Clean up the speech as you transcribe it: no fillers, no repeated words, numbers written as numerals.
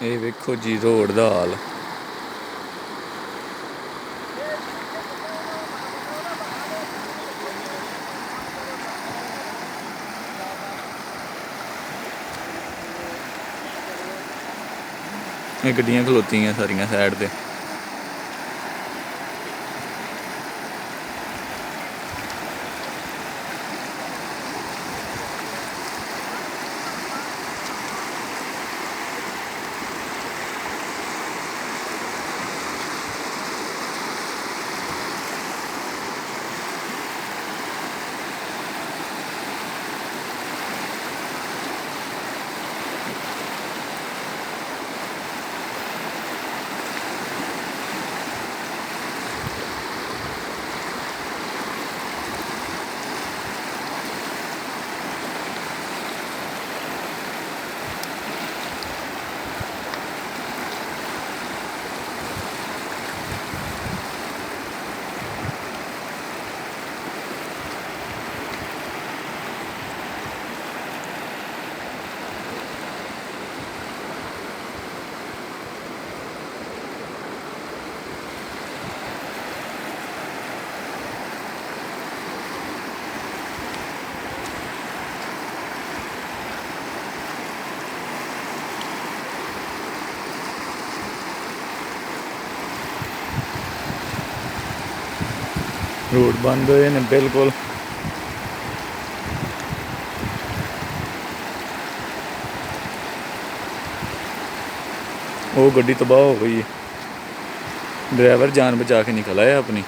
ਇਹ ਵੇਖੋ ਜੀ ਰੋਡ ਦਾ ਹਾਲ। ਇਹ ਗੱਡੀਆਂ ਖਲੋਤੀਆਂ ਸਾਰੀਆਂ ਸਾਈਡ ਤੇ। रोड बंद होए ने बिल्कुल। वो गड्डी तबाह हो गई है। ड्राइवर जान बचा के निकल आया अपनी।